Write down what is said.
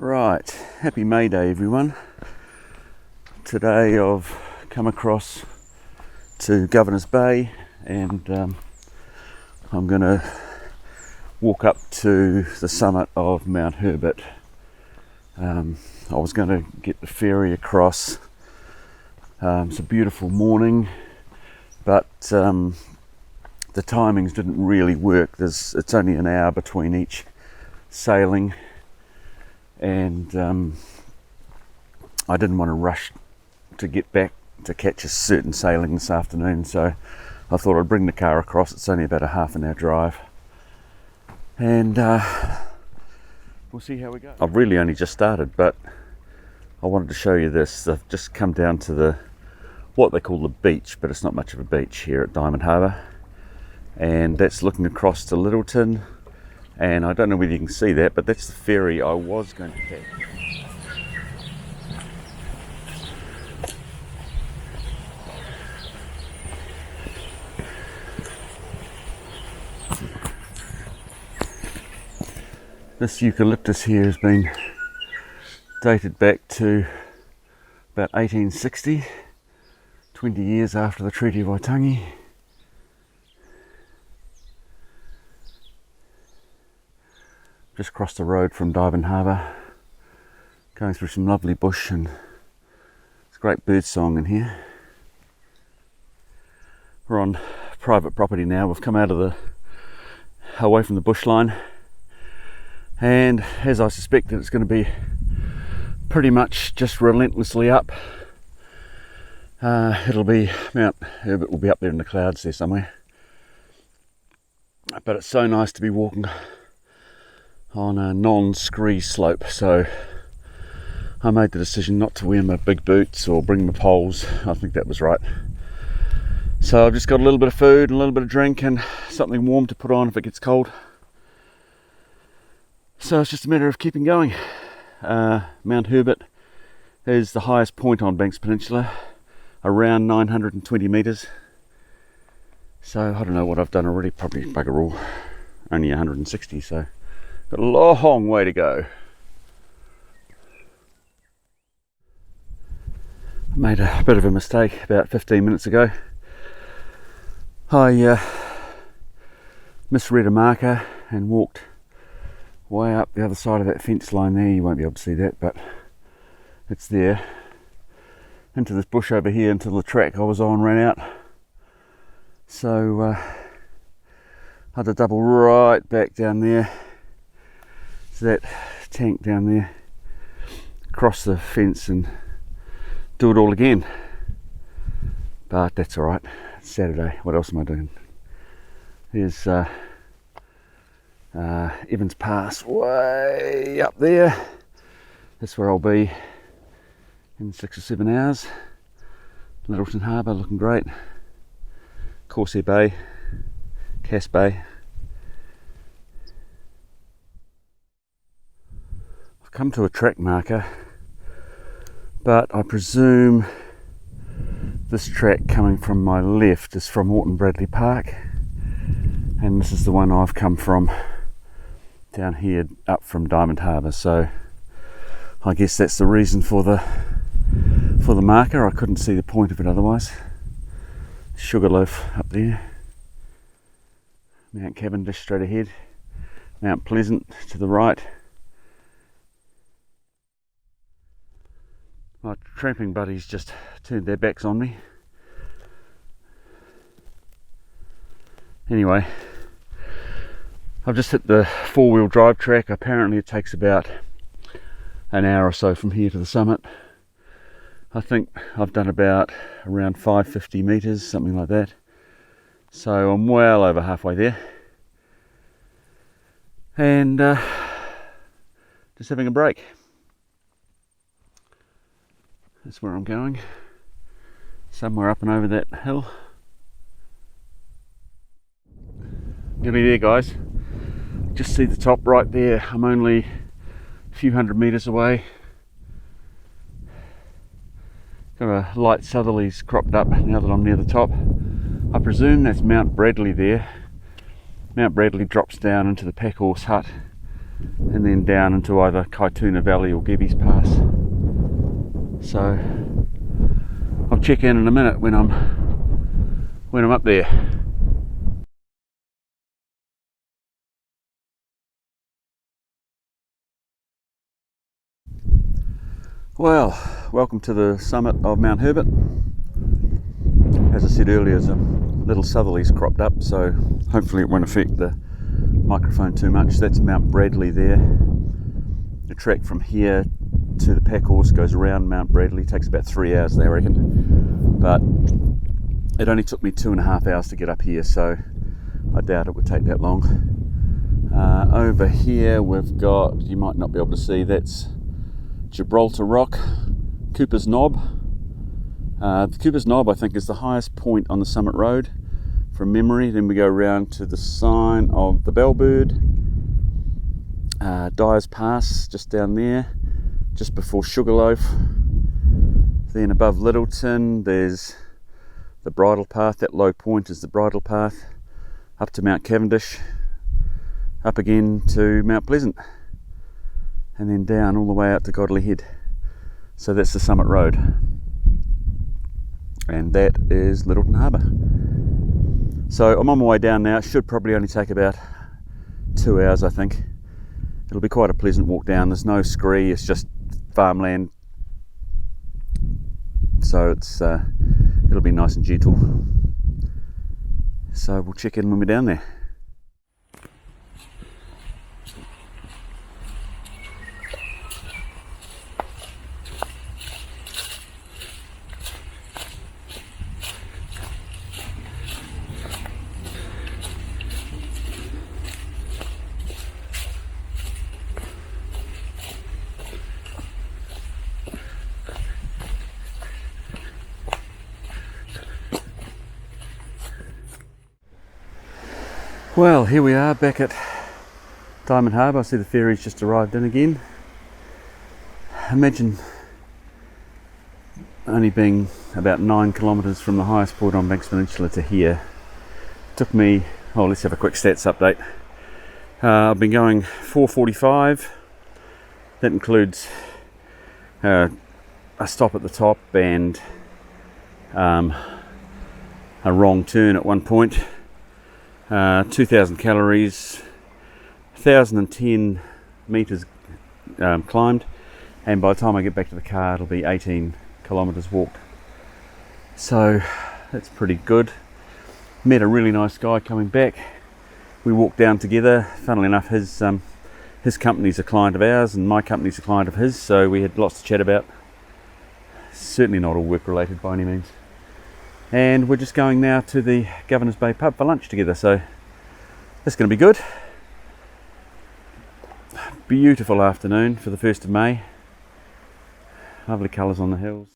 Right, happy May Day everyone. Today I've come across to Governor's Bay and I'm going to walk up to the summit of Mt Herbert. I was going to get the ferry across. It's a beautiful morning, but the timings didn't really work. It's only an hour between each sailing, and I didn't want to rush to get back to catch a certain sailing this afternoon, so I thought I'd bring the car across. It's only about a half an hour drive, and we'll see how we go. I've really only just started, but I wanted to show you this. I've just come down to what they call the beach, but it's not much of a beach here at Mt Herbert, and that's looking across to Littleton. And I don't know whether you can see that, but that's the ferry I was going to catch. This eucalyptus here has been dated back to about 1860, 20 years after the Treaty of Waitangi. Just crossed the road from Mt Herbert, going through some lovely bush, and it's great bird song in here. We're on private property now. We've come away from the bush line, and as I suspected, it's going to be pretty much just relentlessly up. It'll be Mt Herbert will be up there in the clouds there somewhere, but it's so nice to be walking on a non-scree slope, so I made the decision not to wear my big boots or bring my poles. I think that was right. So I've just got a little bit of food and a little bit of drink and something warm to put on if it gets cold. So it's just a matter of keeping going. Mt Herbert is the highest point on Banks Peninsula, around 920 metres. So I don't know what I've done already, probably bugger all, only 160, so got a long way to go. I made a bit of a mistake about 15 minutes ago. I misread a marker and walked way up the other side of that fence line there. You won't be able to see that, but it's there. Into this bush over here until the track I was on ran out. So I had to double right back down there. That tank down there, cross the fence and do it all again, but that's all right. It's Saturday. What else am I doing? There's Evans Pass way up there. That's where I'll be in 6 or 7 hours. Littleton Harbour looking great. Corsair Bay, Cass Bay. Come to a track marker, but I presume this track coming from my left is from Orton Bradley Park, and this is the one I've come from down here up from Diamond Harbour. So I guess that's the reason for the marker. I couldn't see the point of it otherwise. Sugarloaf up there, Mount Cavendish straight ahead, Mount Pleasant to the right. My tramping buddies just turned their backs on me. Anyway, I've just hit the 4-wheel drive track. Apparently it takes about an hour or so from here to the summit. I think I've done about around 550 metres, something like that. So I'm well over halfway there. And just having a break. That's where I'm going, somewhere up and over that hill. Nearly there, guys. Just see the top right there. I'm only a few hundred metres away. Got a light southerlies cropped up now that I'm near the top. I presume that's Mount Bradley there. Mount Bradley drops down into the Packhorse Hut and then down into either Kaituna Valley or Gebbies Pass. So I'll check in a minute when I'm up there. Well, welcome to the summit of Mount Herbert. As I said earlier, some little southerlies cropped up, so hopefully it won't affect the microphone too much. That's Mount Bradley there. The trek from here to the pack horse goes around Mount Bradley. It takes about 3 hours, I reckon, but it only took me 2.5 hours to get up here, so I doubt it would take that long. Over here we've got, you might not be able to see, that's Gibraltar Rock, Cooper's Knob. The Cooper's Knob, I think, is the highest point on the summit road from memory. Then we go around to the sign of the Bellbird, Dyer's Pass just down there, just before Sugarloaf. Then above Littleton there's the Bridle Path. That low point is the Bridle Path, up to Mount Cavendish, up again to Mount Pleasant, and then down all the way out to Godley Head. So that's the summit road, and that is Littleton Harbour. So I'm on my way down now. It should probably only take about 2 hours, I think. It'll be quite a pleasant walk down. There's no scree, it's just farmland, so it'll be nice and gentle. So we'll check in when we're down there. Well, here we are back at Diamond Harbour. I see the ferry's just arrived in again. Imagine only being about 9 kilometres from the highest point on Banks Peninsula to here. It took me, let's have a quick stats update. I've been going 4:45. That includes a stop at the top and a wrong turn at one point. 2,000 calories, 1,010 metres climbed, and by the time I get back to the car it'll be 18 kilometres walked. So that's pretty good. Met a really nice guy coming back. We walked down together. Funnily enough, his company's a client of ours and my company's a client of his, so we had lots to chat about. Certainly not all work related by any means. And we're just going now to the Governor's Bay pub for lunch together, so that's going to be good. Beautiful afternoon for the 1st of May. Lovely colours on the hills.